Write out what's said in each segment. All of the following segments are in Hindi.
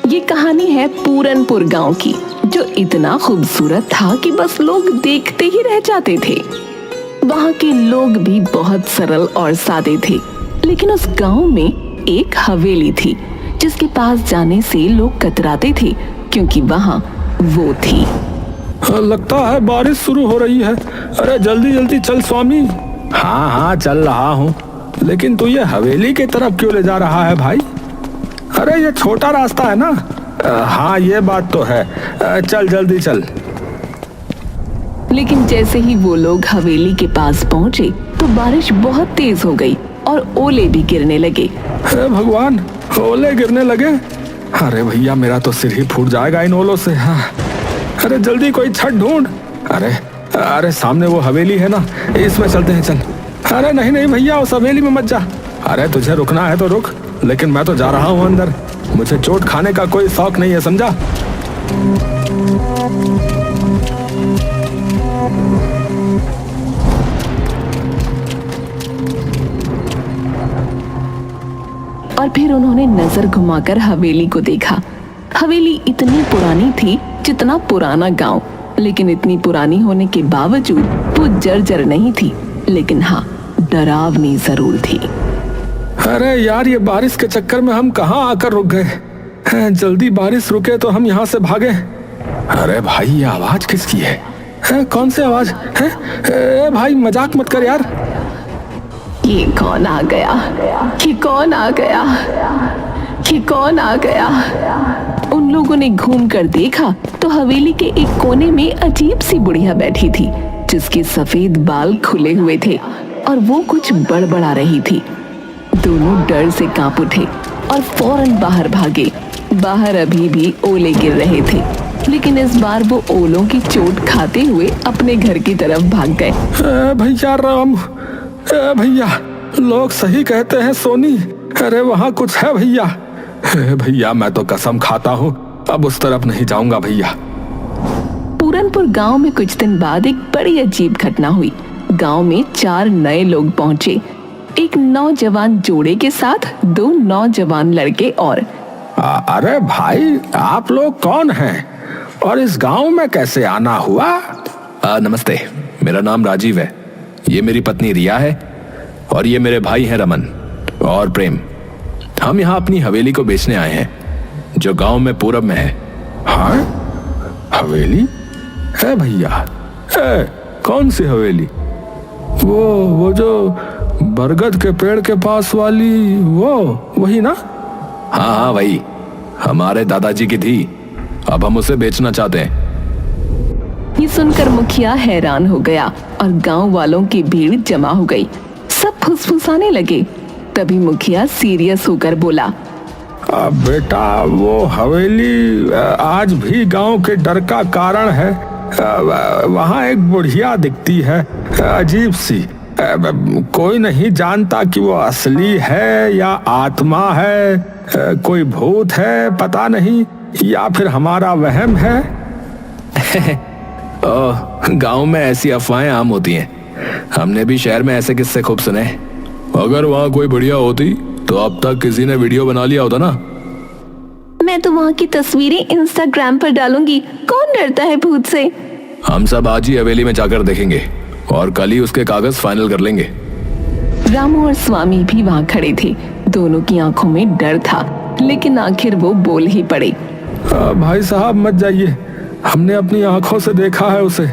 ये कहानी है पूरनपुर गांव की, जो इतना खूबसूरत था कि बस लोग देखते ही रह जाते थे। वहाँ के लोग भी बहुत सरल और सादे थे, लेकिन उस गांव में एक हवेली थी जिसके पास जाने से लोग कतराते थे, क्योंकि वहाँ वो थी। लगता है बारिश शुरू हो रही है। अरे जल्दी जल्दी चल स्वामी। हाँ हाँ चल रहा हूँ, लेकिन तू ये हवेली की तरफ क्यों ले जा रहा है भाई? अरे ये छोटा रास्ता है ना। हाँ ये बात तो है। चल जल्दी चल। लेकिन जैसे ही वो लोग हवेली के पास पहुंचे तो बारिश बहुत तेज हो गई और ओले भी गिरने लगे। अरे भगवान, ओले गिरने लगे। अरे भैया मेरा तो सिर ही फूट जाएगा इन ओलों से। हाँ अरे जल्दी कोई छत ढूंढ। अरे सामने वो हवेली है ना, इसमें चलते हैं चल। अरे नहीं नहीं भैया, उस हवेली में मत जा। अरे तुझे रुकना है तो रुक, लेकिन मैं तो जा रहा हूँ अंदर। मुझे चोट खाने का कोई शौक नहीं है, समझा? और फिर उन्होंने नजर घुमाकर हवेली को देखा। हवेली इतनी पुरानी थी जितना पुराना गांव, लेकिन इतनी पुरानी होने के बावजूद वो जर्जर नहीं थी, लेकिन हाँ डरावनी जरूर थी। अरे यार, ये बारिश के चक्कर में हम कहाँ आकर रुक गए। जल्दी बारिश रुके तो हम यहाँ से भागे। अरे भाई ये आवाज किसकी है? कौन सी आवाज है? भाई मजाक मत कर यार। ये कौन आ गया? ये कौन आ गया? ये कौन आ गया? उन लोगों ने घूम कर देखा तो हवेली के एक कोने में अजीब सी बुढ़िया बैठी थी, जिसके सफेद बाल खुले हुए थे और वो कुछ बड़बड़ा रही थी। दोनों डर से कांप उठे और फौरन बाहर भागे। बाहर अभी भी ओले गिर रहे थे, लेकिन इस बार वो ओलों की चोट खाते हुए अपने घर की तरफ भाग गए। भैया राम, भैया लोग सही कहते हैं सोनी। अरे वहाँ कुछ है भैया। भैया मैं तो कसम खाता हूँ अब उस तरफ नहीं जाऊंगा भैया। पूरनपुर गांव में कुछ दिन बाद एक बड़ी अजीब घटना हुई। गांव में 4 नए लोग पहुंचे, एक नौजवान जोड़े के साथ 2 नौजवान लड़के और। अरे भाई आप लोग कौन हैं और इस गांव में कैसे आना हुआ? नमस्ते, मेरा नाम राजीव है, ये मेरी पत्नी रिया है और ये मेरे भाई हैं रमन और प्रेम। हम यहाँ अपनी हवेली को बेचने आए हैं जो गांव में पूरब में है। हाँ हवेली है भैया? कौन सी हवेली? वो जो बरगद के पेड़ के पास वाली, वही ना? हाँ हाँ वही, हमारे दादाजी की थी, अब हम उसे बेचना चाहते हैं। ये सुनकर मुखिया हैरान हो गया और गांव वालों की भीड़ जमा हो गई। सब फुसफुसाने लगे। तभी मुखिया सीरियस होकर बोला, बेटा वो हवेली आज भी गांव के डर का कारण है। वहाँ एक बुढ़िया दिखती है, अजीब सी। कोई नहीं जानता कि वो असली है या आत्मा है, कोई भूत है पता नहीं, या फिर हमारा वहम है। गांव में ऐसी अफवाहें आम होती हैं, हमने भी शहर में ऐसे किस्से खूब सुने। अगर वहाँ कोई बढ़िया होती तो अब तक किसी ने वीडियो बना लिया होता ना। मैं तो वहाँ की तस्वीरें इंस्टाग्राम पर डालूंगी, कौन डरता है भूत से। हम सब आज ही हवेली में जाकर देखेंगे और कल ही उसके कागज फाइनल कर लेंगे। रामू और स्वामी भी वहाँ खड़े थे। दोनों की आंखों में डर था, लेकिन आखिर वो बोल ही पड़े। भाई साहब मत जाइए, हमने अपनी आंखों से देखा है उसे।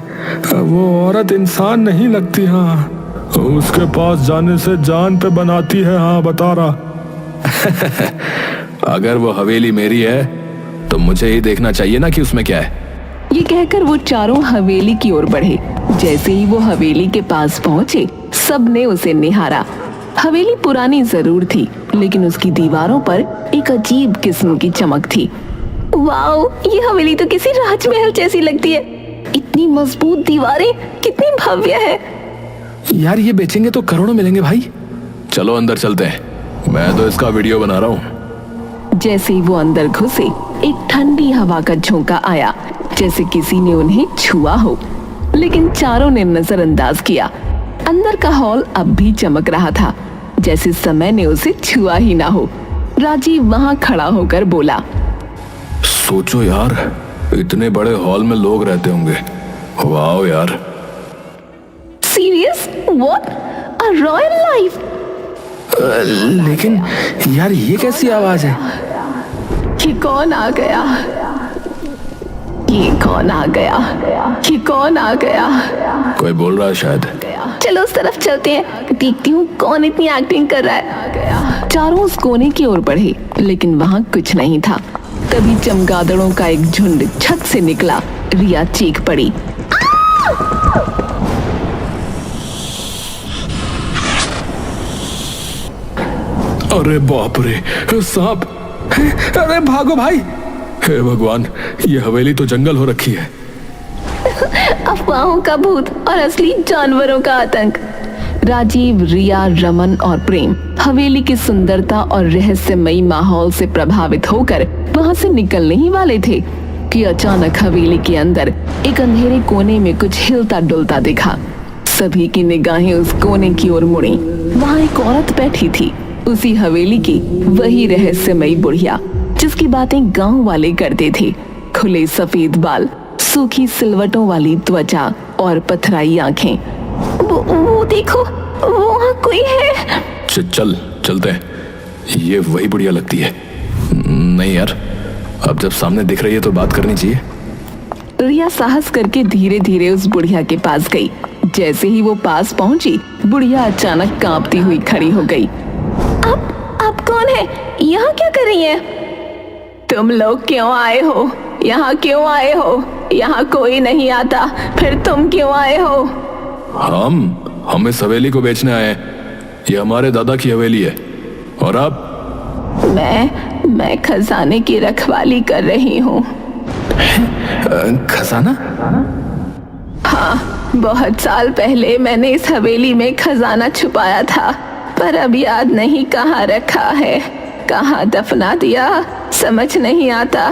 वो औरत इंसान नहीं लगती। हाँ उसके पास जाने से जान पे बनाती है। हाँ बता रहा। अगर वो हवेली मेरी है तो मुझे ही देखना चाहिए ना कि उसमें क्या है। ये कहकर वो चारों हवेली की ओर बढ़े। जैसे ही वो हवेली के पास पहुंचे, सबने उसे निहारा। हवेली पुरानी जरूर थी, लेकिन उसकी दीवारों पर एक अजीब किस्म की चमक थी। वाओ, ये हवेली तो किसी राजमहल जैसी लगती है। इतनी मजबूत दीवारें, कितनी भव्य है। यार ये बेचेंगे तो करोड़ों मिलेंगे भाई। चलो अंदर चलते हैं, मैं तो इसका वीडियो बना रहा हूँ। जैसे ही वो अंदर घुसे, एक ठंडी हवा का झोंका आया, जैसे किसी ने उन्हें छुआ हो, लेकिन चारों ने नजरअंदाज किया। अंदर का हॉल अब भी चमक रहा था, जैसे समय ने उसे छुआ ही ना हो। राजीव वहां खड़ा होकर बोला, सोचो यार, इतने बड़े हॉल में लोग रहते होंगे। वाह यार। Serious? What? A royal life? लेकिन यार ये कैसी आवाज है? ये कौन आ गया? ये कौन आ गया? ये कौन आ गया? कोई बोल रहा है शायद। चलो उस तरफ चलते हैं, देखती हूँ कौन इतनी एक्टिंग कर रहा है। चारों उस कोने की ओर बढ़े, लेकिन वहाँ कुछ नहीं था। तभी चमगादड़ों का एक झुंड छत से निकला। रिया चीख पड़ी। अरे बाप रे, सांप! अरे भागो भाई! हे भगवान, ये हवेली तो जंगल हो रखी है। अफवाहों का भूत और असली जानवरों का आतंक। राजीव, रिया, रमन और प्रेम हवेली की सुंदरता और रहस्यमयी माहौल से प्रभावित होकर वहां से निकलने ही वाले थे कि अचानक हवेली के अंदर एक अंधेरे कोने में कुछ हिलता डुलता दिखा। सभी की निगाहें उस कोने की ओर मुड़ी। वहां एक औरत बैठी थी, उसी हवेली की वही रहस्यमयी बुढ़िया जिसकी बातें गांव वाले करते थे। खुले सफेद बाल, सूखी सिलवटों वाली त्वचा और पथराई आंखें। वो देखो, वहाँ कोई है। चलते हैं। ये वही बुढ़िया लगती है। नहीं यार, अब जब सामने दिख रही है तो बात करनी चाहिए। रिया साहस करके धीरे धीरे उस बुढ़िया के पास गई। जैसे ही वो पास पहुंची, बुढ़िया अचानक कांपती हुई खड़ी हो गई। आप कौन है? यहाँ क्या कर रही हैं? तुम लोग क्यों आए हो? यहाँ क्यों आए हो? यहाँ कोई नहीं आता, फिर तुम क्यों आए हो? हम इस हवेली को बेचने आए हैं। ये हमारे दादा की हवेली है। और आप? मैं खजाने की रखवाली कर रही हूँ। खजाना? हाँ, बहुत साल पहले मैंने इस हवेली में खजाना छुपाया था, पर अब याद नहीं कहाँ रखा है, कहाँ दफना दिया, समझ नहीं आता।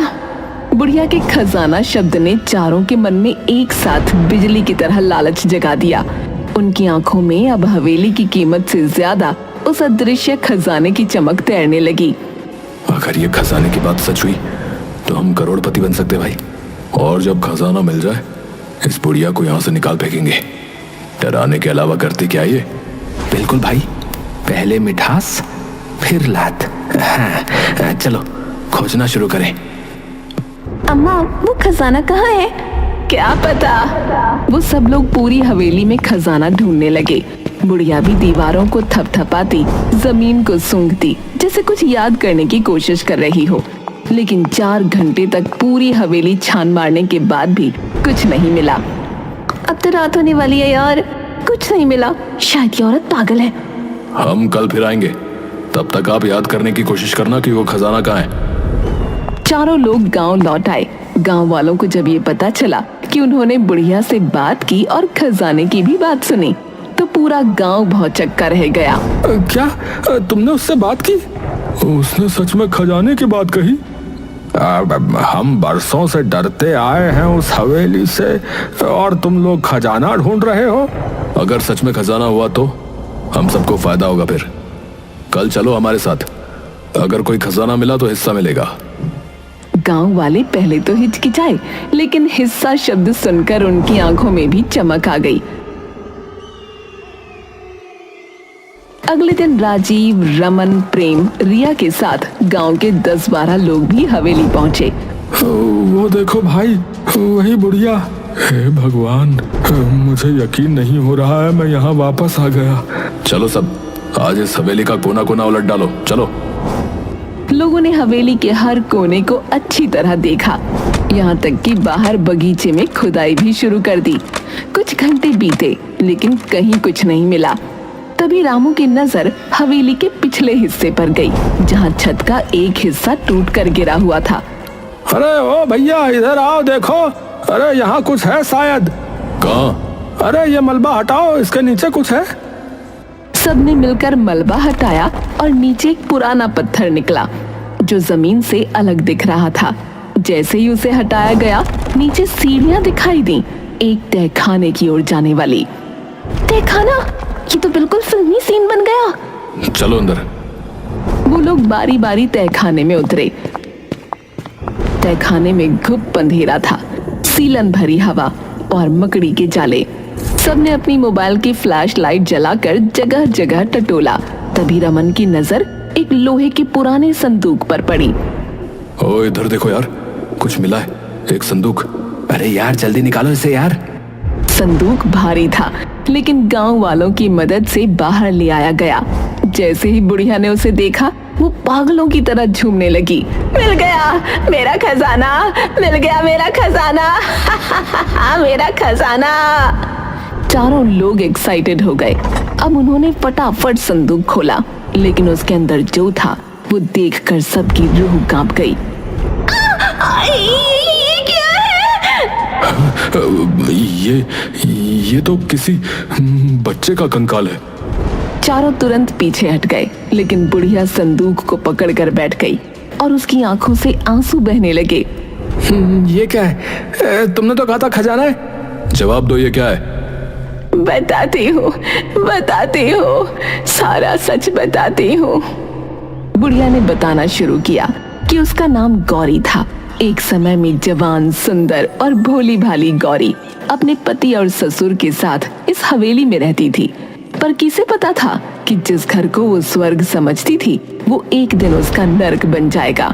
बुढ़िया के खजाना शब्द ने चारों के मन में एक साथ बिजली की तरह लालच जगा दिया। उनकी आंखों में अब हवेली की कीमत से ज्यादा उस अदृश्य खजाने की चमक तैरने लगी। अगर ये खजाने की बात सच हुई तो हम करोड़पति बन सकते भाई। और जब खजाना मिल जाए, इस बुढ़िया को यहाँ से निकाल फेंकेंगे। डराने के अलावा करते क्या ये? बिल्कुल भाई, पहले मिठास फिर लात। हाँ, चलो खोजना शुरू करें। अम्मा, वो खजाना कहाँ है? क्या पता। वो सब लोग पूरी हवेली में खजाना ढूंढने लगे। बुढ़िया भी दीवारों को थपथपाती, जमीन को सूंघती, जैसे कुछ याद करने की कोशिश कर रही हो। लेकिन 4 घंटे तक पूरी हवेली छान मारने के बाद भी कुछ नहीं मिला। अब तो रात होने वाली है यार, कुछ नहीं मिला। शायद ये औरत पागल है। हम कल फिर आएंगे, तब तक आप याद करने की कोशिश करना कि वो खजाना कहाँ है। चारों लोग गांव लौट आए। गांव वालों को जब ये पता चला कि उन्होंने बुढ़िया से बात की और खजाने की भी बात सुनी, तो पूरा गांव भौचक्का रह गया। क्या तुमने उससे बात की? उसने सच में खजाने की बात कही? हम बरसों से डरते आए हैं उस हवेली से, और तुम लोग खजाना ढूंढ रहे हो? अगर सच में खजाना हुआ तो हम सबको फायदा होगा। फिर कल चलो हमारे साथ। अगर कोई खजाना मिला तो हिस्सा मिलेगा। गांव वाले पहले तो हिचकिचाए, लेकिन हिस्सा शब्द सुनकर उनकी आंखों में भी चमक आ गई। अगले दिन राजीव, रमन, प्रेम, रिया के साथ गांव के 10-12 लोग भी हवेली पहुंचे। वो देखो भाई, वही बुढ़िया। हे भगवान, मुझे यकीन नहीं हो रहा है मैं यहाँ वापस आ गया। चलो सब, आज इस हवेली का कोना कोना उलट डालो। चलो। लोगों ने हवेली के हर कोने को अच्छी तरह देखा, यहाँ तक कि बाहर बगीचे में खुदाई भी शुरू कर दी। कुछ घंटे बीते, लेकिन कहीं कुछ नहीं मिला। तभी रामू की नजर हवेली के पिछले हिस्से पर गई, जहाँ छत का एक हिस्सा टूट कर गिरा हुआ था। अरे ओ भैया, इधर आओ, देखो। अरे यहाँ कुछ है शायद। कहाँ? अरे ये मलबा हटाओ, इसके नीचे कुछ है। सबने मिलकर मलबा हटाया और नीचे एक पुराना पत्थर निकला जो जमीन से अलग दिख रहा था। जैसे ही उसे हटाया गया, नीचे सीढ़ियां दिखाई दी, एक तहखाने की ओर जाने वाली। तहखाना? ये तो बिल्कुल फिल्मी सीन बन गया। चलो अंदर। वो लोग बारी बारी तहखाने में उतरे। तहखाने में घुप अंधेरा था, सीलन भरी हवा और मकड़ी के जाले। सबने अपनी मोबाइल की फ्लैश लाइट जलाकर जगह जगह टटोला। तभी रमन की नजर एक लोहे के पुराने संदूक पर पड़ी। ओ इधर देखो यार, कुछ मिला है, एक संदूक। अरे यार जल्दी निकालो इसे यार। संदूक भारी था, लेकिन गांव वालों की मदद से बाहर ले आया गया। जैसे ही बुढ़िया ने उसे देखा, वो पागलों की तरह झूमने लगी। मिल गया मेरा खजाना, मिल गया मेरा खजाना, मेरा खजाना। चारों लोग एक्साइटेड हो गए। अब उन्होंने फटाफट संदूक खोला, लेकिन उसके अंदर जो था वो देखकर सबकी रूह कांप गई। ये क्या है? ये तो किसी बच्चे का कंकाल है। चारों तुरंत पीछे हट गए, लेकिन बुढ़िया संदूक को पकड़कर बैठ गई और उसकी आंखों से आंसू बहने लगे। ये क्या है? तुमने तो कहा था खजाना है। जवाब दो, ये क्या है? बताती हूँ, सारा सच बताती हूँ। बुढ़िया ने बताना शुरू किया कि उसका नाम गौरी था। एक समय में जवान, सुंदर और भोली भाली गौरी अपने पति और ससुर के साथ इस हवेली में रहती थी। पर किसे पता था कि जिस घर को वो स्वर्ग समझती थी, वो एक दिन उसका नर्क बन जाएगा।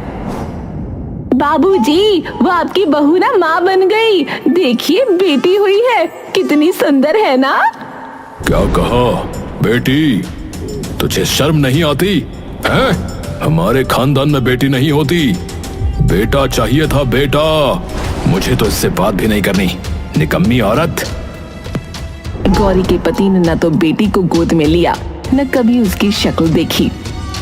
बाबूजी, वो आपकी बहू ना माँ बन गई। देखिए बेटी हुई है, कितनी सुंदर है ना। क्या कहा? बेटी? तुझे शर्म नहीं आती है? हमारे खानदान में बेटी नहीं होती, बेटा चाहिए था, बेटा। मुझे तो इससे बात भी नहीं करनी, निकम्मी औरत। गौरी के पति ने न तो बेटी को गोद में लिया, न कभी उसकी शक्ल देखी।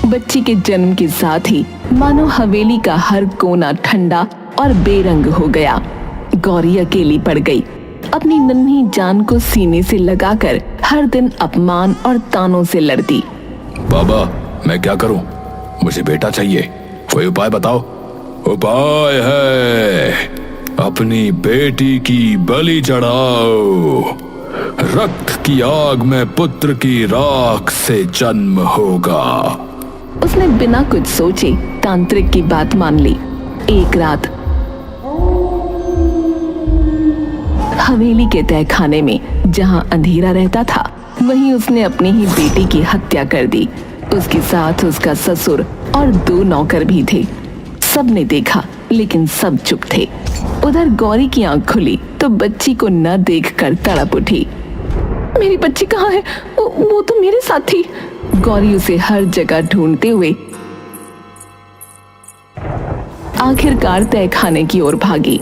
बच्ची के जन्म के साथ ही मानो हवेली का हर कोना ठंडा और बेरंग हो गया। गौरी अकेली पड़ गई, अपनी नन्ही जान को सीने से लगाकर हर दिन अपमान और तानों से लड़ती। बाबा, मैं क्या करूं? मुझे बेटा चाहिए, कोई उपाय बताओ। उपाय है, अपनी बेटी की बलि चढ़ाओ। रक्त की आग में पुत्र की राख से जन्म होगा। उसने बिना कुछ सोचे तांत्रिक की बात मान ली। एक रात हवेली के तहखाने में जहां अंधेरा रहता था, वहीं उसने अपनी ही बेटी की हत्या कर दी। उसके साथ उसका ससुर और 2 नौकर भी थे। सबने देखा, लेकिन सब चुप थे। उधर गौरी की आंख खुली तो बच्ची को न देखकर तड़प उठी। मेरी बच्ची कहाँ है? वो तो मेरे साथ थी। गौरी उसे हर जगह ढूंढते हुए आखिरकार तहखाने की ओर भागी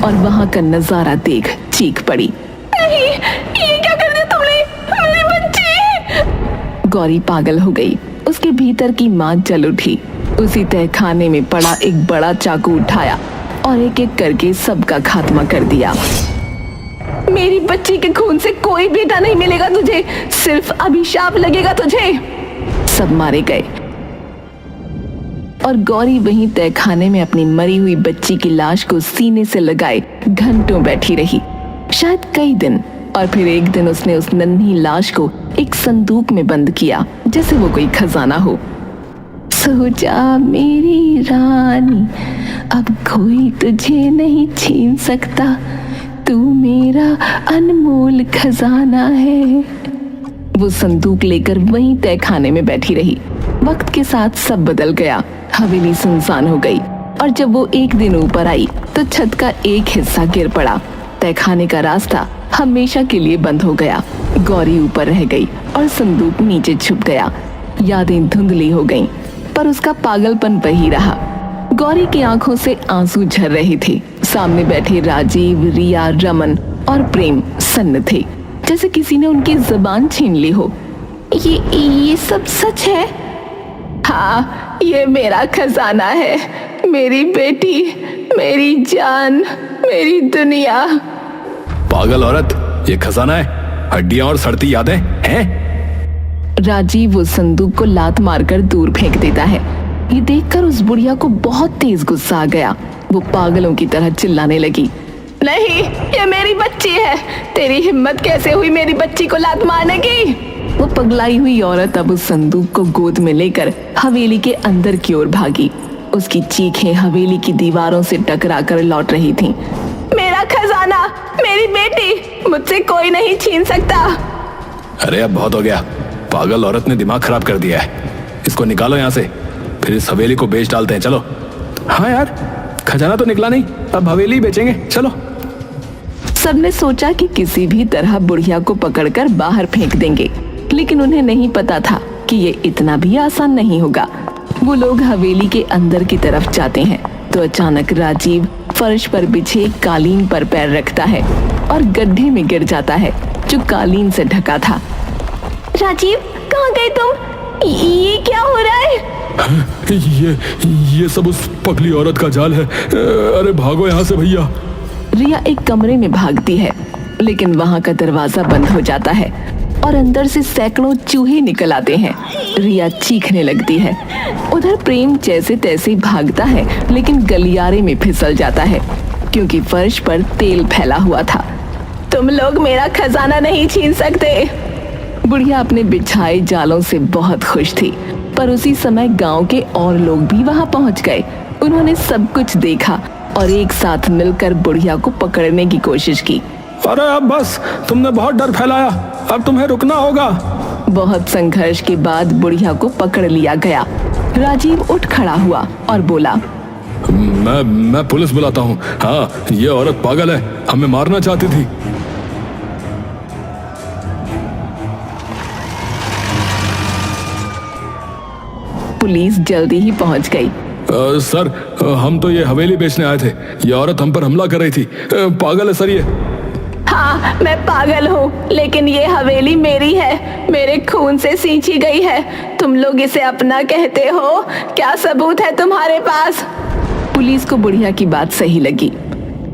और वहां का नजारा देख चीख पड़ी। नहीं, ये क्या कर दिया तुमने? मेरी बच्ची! गौरी पागल हो गई। उसके भीतर की मां जल उठी। उसी तहखाने में पड़ा एक बड़ा चाकू उठाया और एक एक करके सबका खात्मा कर दिया। मेरी बच्ची के खून से कोई बेटा नहीं मिलेगा तुझे, सिर्फ अभिशाप लगेगा तुझे। सब मारे गए और गौरी वहीं तहखाने में अपनी मरी हुई बच्ची की लाश को सीने से लगाए घंटों बैठी रही, शायद कई दिन। और फिर एक दिन उसने उस नन्ही लाश को एक संदूक में बंद किया, जैसे वो कोई खजाना हो। सो जा मेरी रानी, अब कोई तुझे नहीं छीन सकता, तू मेरा अनमोल खजाना है। वो संदूक लेकर वहीं तहखाने में बैठी रही। वक्त के साथ सब बदल गया। हवेली सुनसान हो गई और जब वो एक दिन ऊपर आई तो छत का एक हिस्सा गिर पड़ा। तहखाने का रास्ता हमेशा के लिए बंद हो गया। गौरी ऊपर रह गई और संदूक नीचे छुप गया। यादें धुंधली हो गईं, पर उसका पागलपन वही रहा। गौरी की आंखों से आंसू झर रहे थे। सामने बैठे राजीव, रिया, रमन और प्रेम सन्न थे, जैसे किसी ने उनकी जुबान छीन ली हो। ये सब सच है? हाँ, ये मेरा खजाना है, मेरी बेटी, मेरी जान, मेरी दुनिया। पागल औरत, ये खजाना है? हड्डियां और सड़ती यादें हैं? राजीव उस संदूक को लात मारकर दूर फेंक देता है। ये देखकर उस बुढ़िया को बहुत तेज गुस्सा आ गया। वो पागलों की तरह चिल्लाने लगी, नहीं, ये मेरी बच्ची है। तेरी हिम्मत कैसे हुई मेरी बच्ची को लात मारने की? वो पगलाई हुई औरत अब उस संदूक को गोद में लेकर हवेली के अंदर की ओर भागी। उसकी चीखें हवेली की दीवारों से टकरा कर लौट रही थीं। मेरा खजाना, मेरी बेटी, मुझसे कोई नहीं छीन सकता। अरे अब बहुत हो गया, पागल औरत ने दिमाग खराब कर दिया है। इसको निकालो यहाँ से, फिर इस हवेली को बेच डालते हैं। चलो। हाँ यार, खजाना तो निकला नहीं, अब हवेली बेचेंगे, चलो। सबने सोचा कि किसी भी तरह बुढ़िया को पकड़कर बाहर फेंक देंगे, लेकिन उन्हें नहीं पता था कि ये इतना भी आसान नहीं होगा। वो लोग हवेली के अंदर की तरफ जाते हैं तो अचानक राजीव फर्श पर बिछे कालीन पर पैर रखता है और गड्ढे में गिर जाता है जो कालीन से ढका था। राजीव, कहाँ गए तुम? ये क्या हो रहा है? ये सब उस पगली औरत का जाल है। अरे भागो यहाँ से भैया। रिया एक कमरे में भागती है, लेकिन वहां का दरवाजा बंद हो जाता है और अंदर से सैकड़ों चूहे निकल आते हैं। रिया चीखने लगती है। उधर प्रेम जैसे तैसे भागता है, लेकिन गलियारे में फिसल जाता है क्योंकि फर्श पर तेल फैला हुआ था। तुम लोग मेरा खजाना नहीं छीन सकते। बुढ़िया अपने बिछाए जालों से बहुत खुश थी, पर उसी समय गांव के और लोग भी वहां पहुंच गए। उन्होंने सब कुछ देखा और एक साथ मिलकर बुढ़िया को पकड़ने की कोशिश की। अरे अब बस, तुमने बहुत डर फैलाया, अब तुम्हें रुकना होगा। बहुत संघर्ष के बाद बुढ़िया को पकड़ लिया गया। राजीव उठ खड़ा हुआ और बोला, मैं पुलिस बुलाता हूँ। हाँ, ये औरत पागल है, हमें मारना चाहती थी। पुलिस जल्दी ही पहुंच गई। सर, हम तो ये हवेली बेचने आए थे। ये औरत हम पर हमला कर रही थी। पागल है सर ये। हाँ, मैं पागल हूँ, लेकिन ये हवेली मेरी है, मेरे खून से सींची गई है। तुम लोग इसे अपना कहते हो, क्या सबूत है तुम्हारे पास? पुलिस को बुढ़िया की बात सही लगी,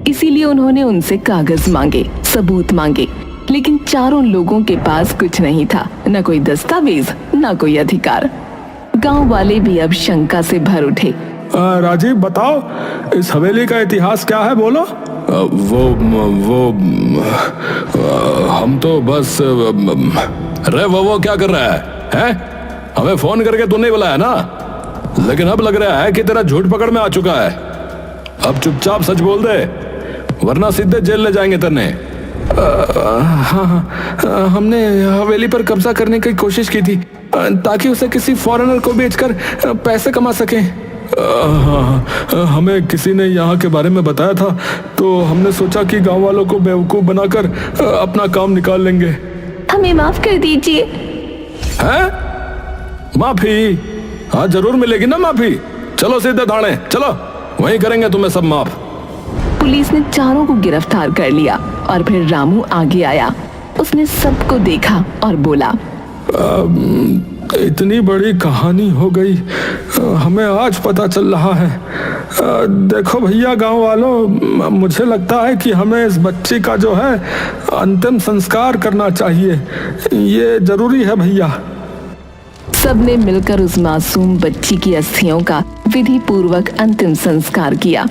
इसीलिए उन्होंने उनसे कागज मांगे, सबूत मांगे, लेकिन चारों लोगों के पास कुछ नहीं था, न कोई दस्तावेज, न कोई अधिकार। गांव वाले भी अब शंका से भर उठे। राजीव बताओ, इस हवेली का इतिहास क्या है, बोलो। वो हम तो बस अरे वो क्या कर रहा है? हमें फोन करके तू नहीं बुलाया ना, लेकिन अब लग रहा है कि तेरा झूठ पकड़ में आ चुका है। अब चुपचाप सच बोल दे, वरना सीधे जेल ले जाएंगे तेरे। हाँ, हमने हवेली पर कब्जा करने की कोशिश की थी ताकि उसे किसी फॉरेनर को बेचकर पैसे कमा सकें। हमें किसी ने यहाँ के बारे में बताया था, तो हमने सोचा कि गांव वालों को बेवकूफ बनाकर अपना काम निकाल लेंगे। हमें माफ कर दीजिए। हैं? माफी? हाँ, जरूर मिलेगी ना माफी। चलो सीधे थाने, चलो, वहीं करेंगे तुम्हें सब माफ। पुलिस ने चारों को गिरफ्तार कर लिया और फिर रामू आगे आया। उसने सबको देखा और बोला, इतनी बड़ी कहानी हो गई, हमें आज पता चल रहा है। देखो भैया, गांव वालों, मुझे लगता है कि हमें इस बच्ची का जो है अंतिम संस्कार करना चाहिए। ये जरूरी है भैया। सबने मिलकर उस मासूम बच्ची की अस्थियों का विधि पूर्वक अंतिम संस्कार किया।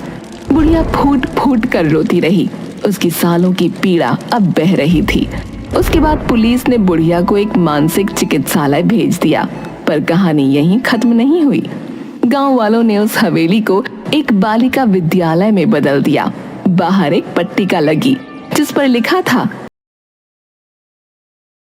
बुढ़िया फूट फूट कर रोती रही। उसकी सालों की पीड़ा अब बह रही थी। उसके बाद पुलिस ने बुढ़िया को एक मानसिक चिकित्सालय भेज दिया, पर कहानी यहीं खत्म नहीं हुई। गांव वालों ने उस हवेली को एक बालिका विद्यालय में बदल दिया। बाहर एक पट्टिका लगी जिस पर लिखा था,